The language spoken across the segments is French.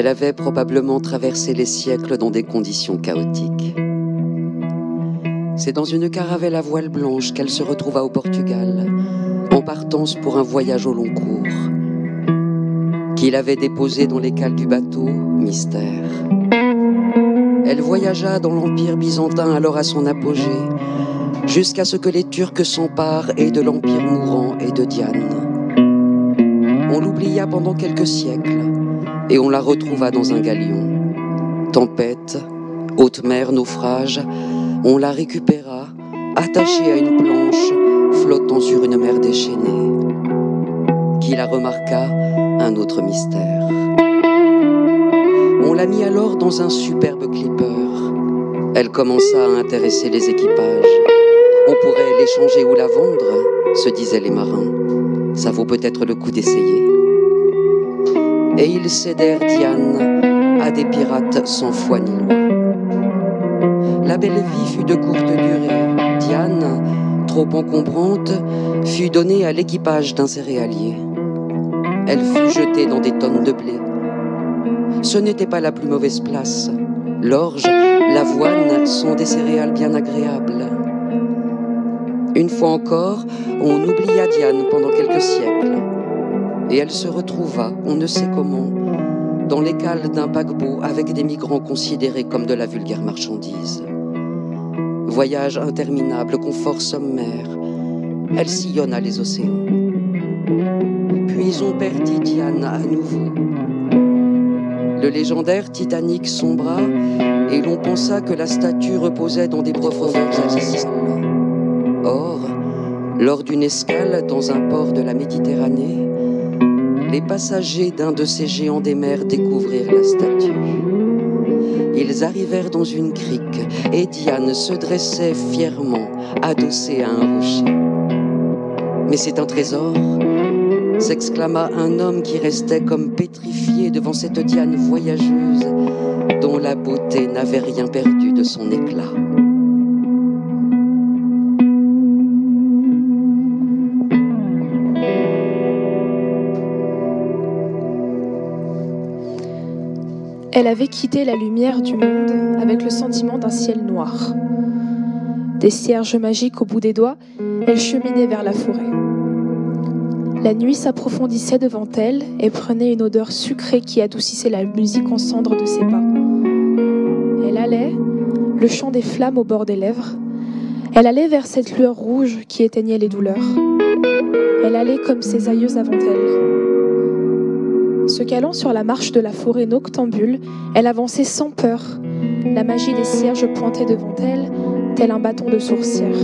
Elle avait probablement traversé les siècles dans des conditions chaotiques. C'est dans une caravelle à voile blanche qu'elle se retrouva au Portugal, en partance pour un voyage au long cours. Qui l'avait déposée dans les cales du bateau, mystère. Elle voyagea dans l'Empire byzantin alors à son apogée, jusqu'à ce que les Turcs s'emparent et de l'Empire mourant et de Diane. On l'oublia pendant quelques siècles et on la retrouva dans un galion. Tempête, haute mer, naufrage, on la récupéra, attachée à une planche, flottant sur une mer déchaînée. Qui la remarqua, un autre mystère. On la mit alors dans un superbe clipper. Elle commença à intéresser les équipages. On pourrait l'échanger ou la vendre, se disaient les marins. Ça vaut peut-être le coup d'essayer. Et ils cédèrent Diane à des pirates sans foi ni loi. La belle vie fut de courte durée. Diane, trop encombrante, fut donnée à l'équipage d'un céréalier. Elle fut jetée dans des tonnes de blé. Ce n'était pas la plus mauvaise place. L'orge, l'avoine sont des céréales bien agréables. Une fois encore, on oublia Diane pendant quelques siècles. Et elle se retrouva, on ne sait comment, dans les cales d'un paquebot avec des migrants considérés comme de la vulgaire marchandise. Voyage interminable, confort sommaire. Elle sillonna les océans. Puis on perdit Diane à nouveau. Le légendaire Titanic sombra et l'on pensa que la statue reposait dans des profondeurs abyssales. Or, lors d'une escale dans un port de la Méditerranée, les passagers d'un de ces géants des mers découvrirent la statue. Ils arrivèrent dans une crique et Diane se dressait fièrement, adossée à un rocher. « Mais c'est un trésor !» s'exclama un homme qui restait comme pétrifié devant cette Diane voyageuse dont la beauté n'avait rien perdu de son éclat. Elle avait quitté la lumière du monde avec le sentiment d'un ciel noir. Des cierges magiques au bout des doigts, elle cheminait vers la forêt. La nuit s'approfondissait devant elle et prenait une odeur sucrée qui adoucissait la musique en cendres de ses pas. Elle allait, le chant des flammes au bord des lèvres. Elle allait vers cette lueur rouge qui éteignait les douleurs. Elle allait comme ses aïeux avant elle. Se calant sur la marche de la forêt noctambule, elle avançait sans peur. La magie des cierges pointait devant elle, tel un bâton de sourcière.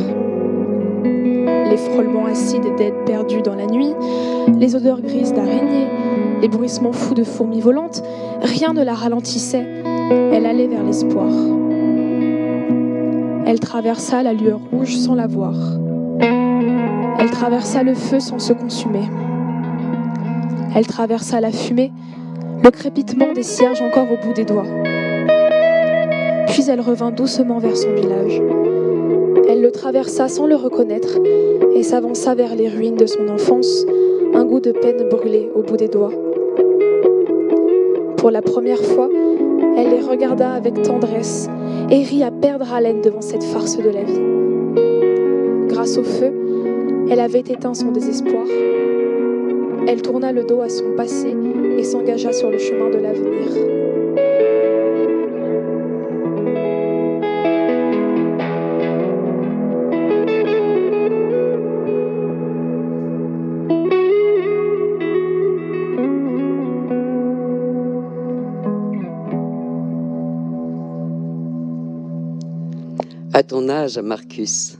Les frôlements acides d'aides perdues dans la nuit, les odeurs grises d'araignées, les bruissements fous de fourmis volantes, rien ne la ralentissait. Elle allait vers l'espoir. Elle traversa la lueur rouge sans la voir. Elle traversa le feu sans se consumer. Elle traversa la fumée, le crépitement des cierges encore au bout des doigts. Puis elle revint doucement vers son village. Elle le traversa sans le reconnaître et s'avança vers les ruines de son enfance, un goût de peine brûlé au bout des doigts. Pour la première fois, elle les regarda avec tendresse et rit à perdre haleine devant cette farce de la vie. Grâce au feu, elle avait éteint son désespoir. Elle tourna le dos à son passé et s'engagea sur le chemin de l'avenir. À ton âge, Marcus,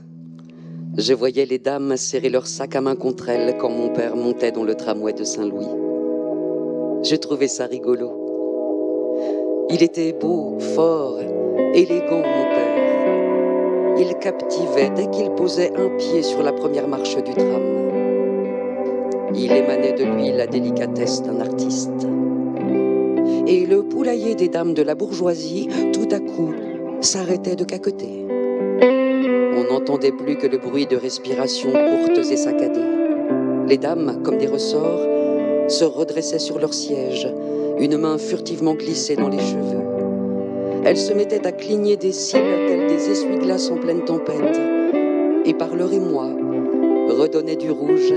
je voyais les dames serrer leurs sacs à main contre elle quand mon père montait dans le tramway de Saint-Louis. Je trouvais ça rigolo. Il était beau, fort, élégant, mon père. Il captivait dès qu'il posait un pied sur la première marche du tram. Il émanait de lui la délicatesse d'un artiste. Et le poulailler des dames de la bourgeoisie, tout à coup, s'arrêtait de caqueter. On n'entendait plus que le bruit de respiration courtes et saccadées. Les dames, comme des ressorts, se redressaient sur leurs sièges, Une main furtivement glissée dans les cheveux. Elle se mettait à cligner des cils tels des essuie-glaces en pleine tempête, et par leur émoi, redonnait du rouge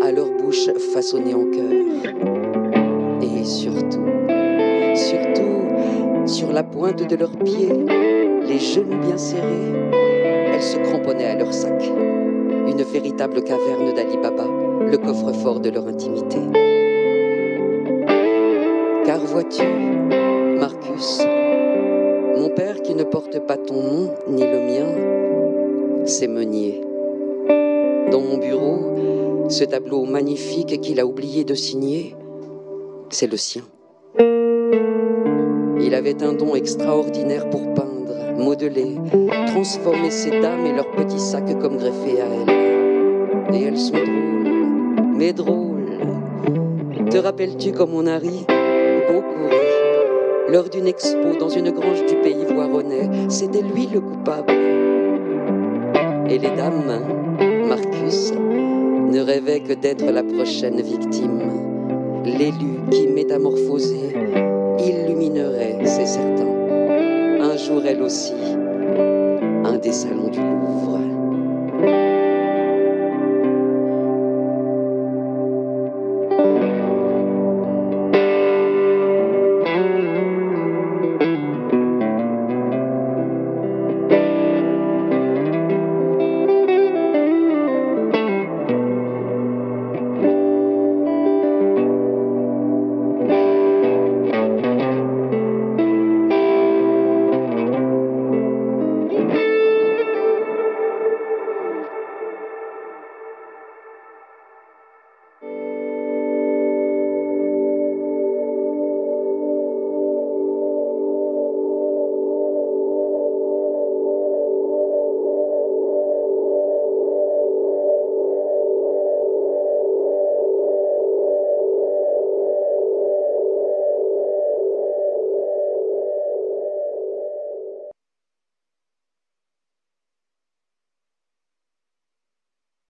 à leur bouche façonnée en cœur. Et surtout, sur la pointe de leurs pieds, les genoux bien serrés, elles se cramponnaient à leur sac. Une véritable caverne d'Ali Baba, le coffre-fort de leur intimité. Car vois-tu, Marcus, mon père qui ne porte pas ton nom ni le mien, c'est Meunier. Dans mon bureau, ce tableau magnifique qu'il a oublié de signer, c'est le sien. Il avait un don extraordinaire pour peindre, modeler, transformer ces dames et leurs petits sacs comme greffés à elle. Et elles sont drôles, mais drôles. Te rappelles-tu comme on a ri, beaucoup ri, lors d'une expo dans une grange du pays voironnais? C'était lui le coupable. Et les dames, Marcus, ne rêvaient que d'être la prochaine victime. L'élu qui, métamorphosé, illuminerait, c'est certain, un jour elle aussi, un des salons du Louvre.